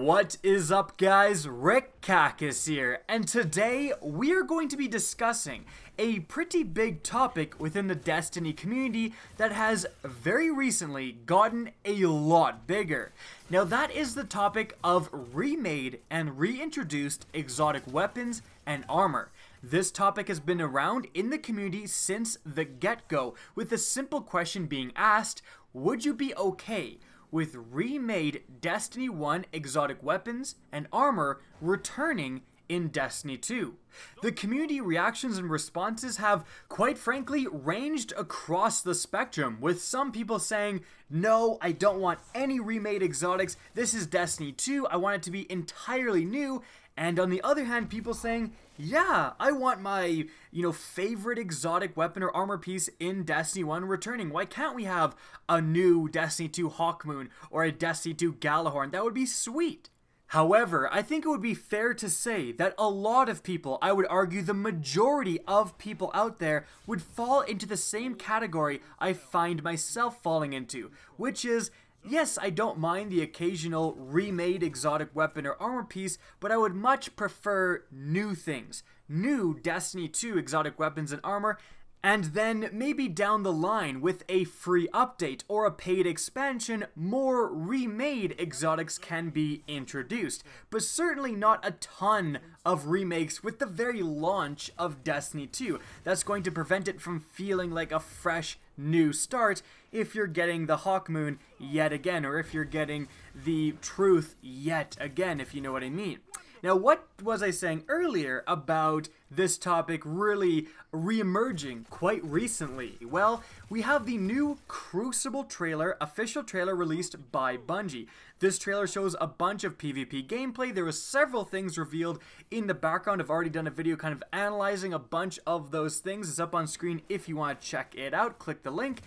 What is up, guys? Rick Cacus here, and today we are going to be discussing a pretty big topic within the Destiny community that has very recently gotten a lot bigger. Now that is the topic of remade and reintroduced exotic weapons and armor. This topic has been around in the community since the get-go, with the simple question being asked, would you be okay with remade Destiny 1 exotic weapons and armor returning in Destiny 2. The community reactions and responses have, quite frankly, ranged across the spectrum, with some people saying, no, I don't want any remade exotics, this is Destiny 2, I want it to be entirely new, and on the other hand, people saying, yeah, I want my, favorite exotic weapon or armor piece in Destiny 1 returning. Why can't we have a new Destiny 2 Hawkmoon or a Destiny 2 Gjallarhorn? That would be sweet. However, I think it would be fair to say that a lot of people, I would argue the majority of people out there, would fall into the same category I find myself falling into, which is, yes, I don't mind the occasional remade exotic weapon or armor piece, but I would much prefer new things. New Destiny 2 exotic weapons and armor, and then maybe down the line with a free update or a paid expansion, more remade exotics can be introduced. But certainly not a ton of remakes with the very launch of Destiny 2. That's going to prevent it from feeling like a fresh new start if you're getting the Hawkmoon yet again, or if you're getting the Truth yet again, if you know what I mean. Now, what was I saying earlier about this topic really re-emerging quite recently? Well, we have the new Crucible trailer, official trailer released by Bungie. This trailer shows a bunch of PvP gameplay. There were several things revealed in the background. I've already done a video kind of analyzing a bunch of those things. It's up on screen if you want to check it out. Click the link.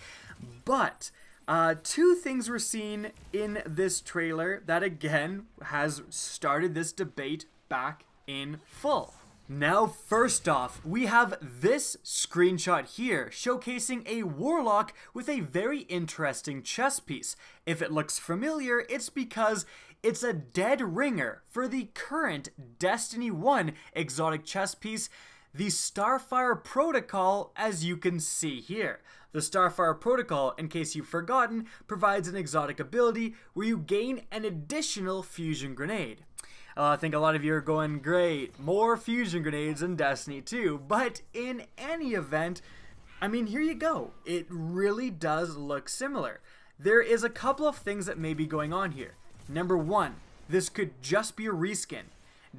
But two things were seen in this trailer that again has started this debate back in full. Now, first off, we have this screenshot here showcasing a warlock with a very interesting chest piece. If it looks familiar, it's because it's a dead ringer for the current Destiny 1 exotic chest piece, the Starfire Protocol, as you can see here. The Starfire Protocol, in case you've forgotten, provides an exotic ability where you gain an additional fusion grenade. I think a lot of you are going, great, more fusion grenades in Destiny 2, but in any event, I mean, here you go. It really does look similar. There is a couple of things that may be going on here. Number one, this could just be a reskin.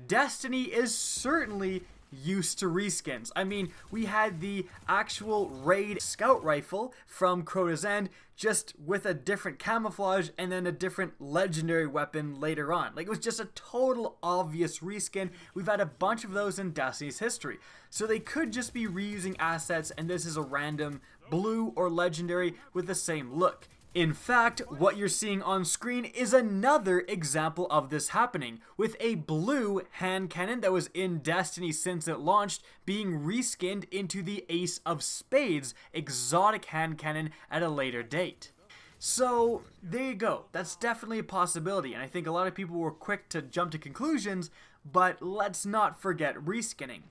Destiny is certainly used to reskins. I mean, we had the actual raid scout rifle from Crota's End, just with a different camouflage and then a different legendary weapon later on. Like, it was just a total obvious reskin. We've had a bunch of those in Destiny's history. So they could just be reusing assets, and this is a random blue or legendary with the same look. In fact, what you're seeing on screen is another example of this happening, with a blue hand cannon that was in Destiny since it launched being reskinned into the Ace of Spades exotic hand cannon at a later date. So, there you go. That's definitely a possibility, and I think a lot of people were quick to jump to conclusions, but let's not forget reskinning.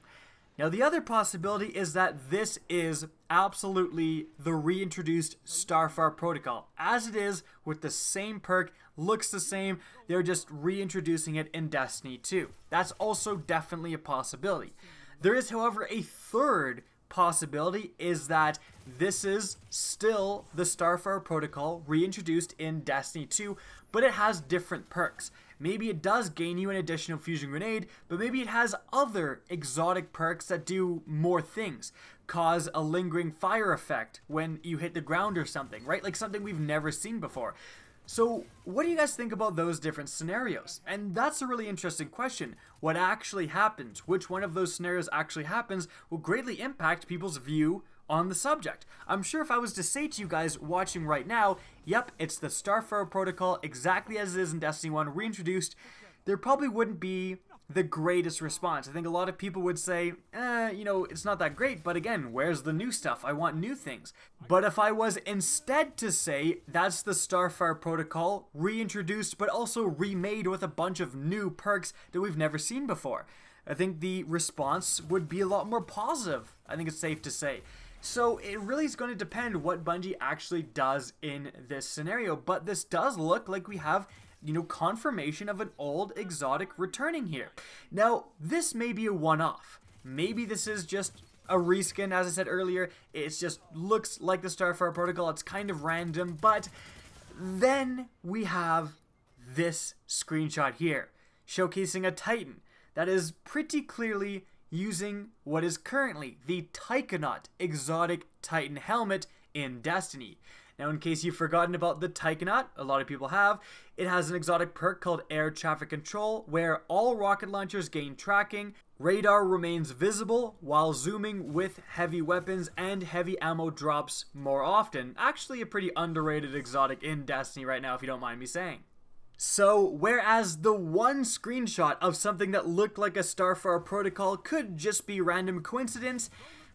Now, the other possibility is that this is absolutely the reintroduced Starfire Protocol. As it is, with the same perk, looks the same, they're just reintroducing it in Destiny 2. That's also definitely a possibility. There is, however, a third possibility, is that this is still the Starfire Protocol reintroduced in Destiny 2, but it has different perks. Maybe it does gain you an additional fusion grenade, but maybe it has other exotic perks that do more things. Cause a lingering fire effect when you hit the ground or something, right? Like something we've never seen before. So what do you guys think about those different scenarios? And that's a really interesting question. What actually happens? Which one of those scenarios actually happens will greatly impact people's view on the subject. I'm sure if I was to say to you guys watching right now, yep, it's the Starfire Protocol exactly as it is in Destiny 1 reintroduced, there probably wouldn't be the greatest response. I think a lot of people would say, you know, it's not that great, but again, where's the new stuff? I want new things. But if I was instead to say that's the Starfire Protocol reintroduced, but also remade with a bunch of new perks that we've never seen before, I think the response would be a lot more positive. I think it's safe to say. So it really is going to depend what Bungie actually does in this scenario, but this does look like we have, you know, confirmation of an old exotic returning here. Now, this may be a one-off. Maybe this is just a reskin, as I said earlier. It just looks like the Starfire Protocol. It's kind of random, but then we have this screenshot here, showcasing a Titan that is pretty clearly using what is currently the Taikonaut exotic Titan helmet in Destiny. Now, in case you've forgotten about the Taikonaut, a lot of people have, it has an exotic perk called Air Traffic Control, where all rocket launchers gain tracking, radar remains visible while zooming with heavy weapons, and heavy ammo drops more often. Actually a pretty underrated exotic in Destiny right now, if you don't mind me saying. So, whereas the one screenshot of something that looked like a Starfire Protocol could just be random coincidence,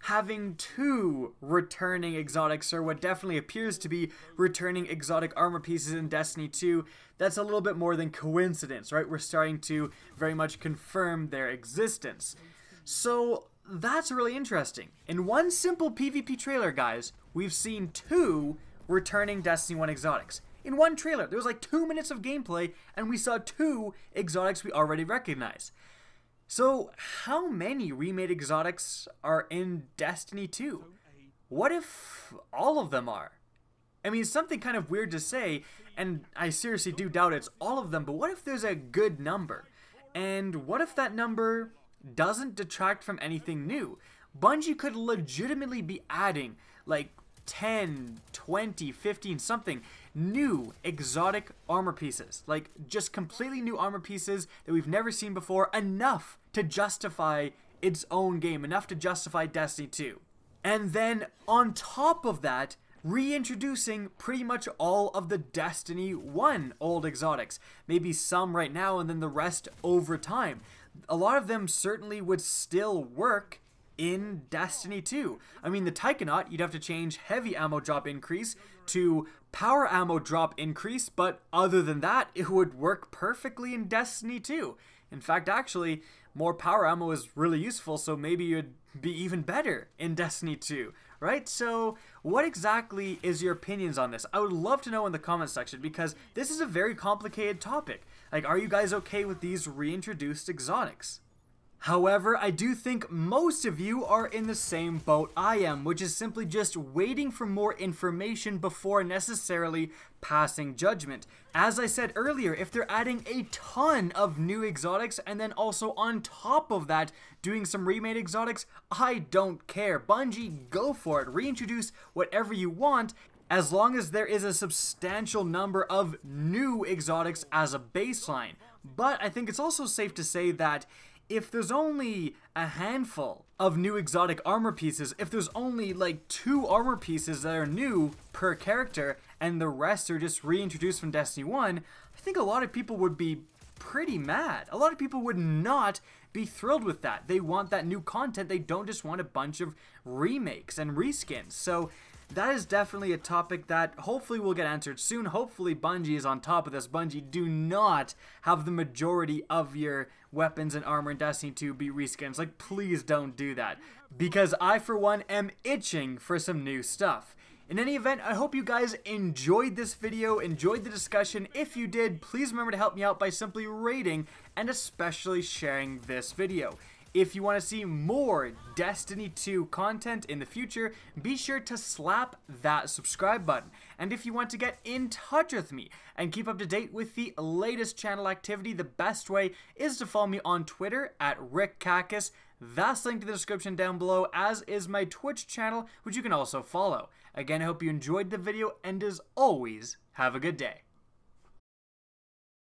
having two returning exotics, or what definitely appears to be returning exotic armor pieces in Destiny 2, that's a little bit more than coincidence, right? We're starting to very much confirm their existence. So, that's really interesting. In one simple PvP trailer, guys, we've seen two returning Destiny 1 exotics. In one trailer, there was like 2 minutes of gameplay, and we saw two exotics we already recognize. So, how many remade exotics are in Destiny 2? What if all of them are? I mean, it's something kind of weird to say, and I seriously do doubt it's all of them, but what if there's a good number? And what if that number doesn't detract from anything new? Bungie could legitimately be adding, like, 10, 20, 15, something new exotic armor pieces. Like, just completely new armor pieces that we've never seen before, enough to justify its own game, enough to justify Destiny 2. And then, on top of that, reintroducing pretty much all of the Destiny 1 old exotics. Maybe some right now and then the rest over time. A lot of them certainly would still work in Destiny 2. I mean, the Taikonaut, you'd have to change heavy ammo drop increase to power ammo drop increase, but other than that, it would work perfectly in Destiny 2. In fact, actually, more power ammo is really useful, so maybe it'd be even better in Destiny 2, right? So, what exactly is your opinions on this? I would love to know in the comment section, because this is a very complicated topic. Like, are you guys okay with these reintroduced exotics? However, I do think most of you are in the same boat I am, which is simply just waiting for more information before necessarily passing judgment. As I said earlier, if they're adding a ton of new exotics and then also on top of that doing some remade exotics, I don't care. Bungie, go for it. Reintroduce whatever you want, as long as there is a substantial number of new exotics as a baseline. But I think it's also safe to say that if there's only a handful of new exotic armor pieces, if there's only like 2 armor pieces that are new per character and the rest are just reintroduced from Destiny 1, I think a lot of people would be pretty mad. A lot of people would not be thrilled with that. They want that new content. They don't just want a bunch of remakes and reskins. So that is definitely a topic that hopefully will get answered soon. Hopefully Bungie is on top of this. Bungie, do not have the majority of your weapons and armor in Destiny 2 be reskins. Like, please don't do that, because I, for one, am itching for some new stuff. In any event, I hope you guys enjoyed this video, enjoyed the discussion. If you did, please remember to help me out by simply rating and especially sharing this video. If you want to see more Destiny 2 content in the future, be sure to slap that subscribe button. And if you want to get in touch with me and keep up to date with the latest channel activity, the best way is to follow me on Twitter at RickKakis. That's linked in the description down below, as is my Twitch channel, which you can also follow. Again, I hope you enjoyed the video, and as always, have a good day.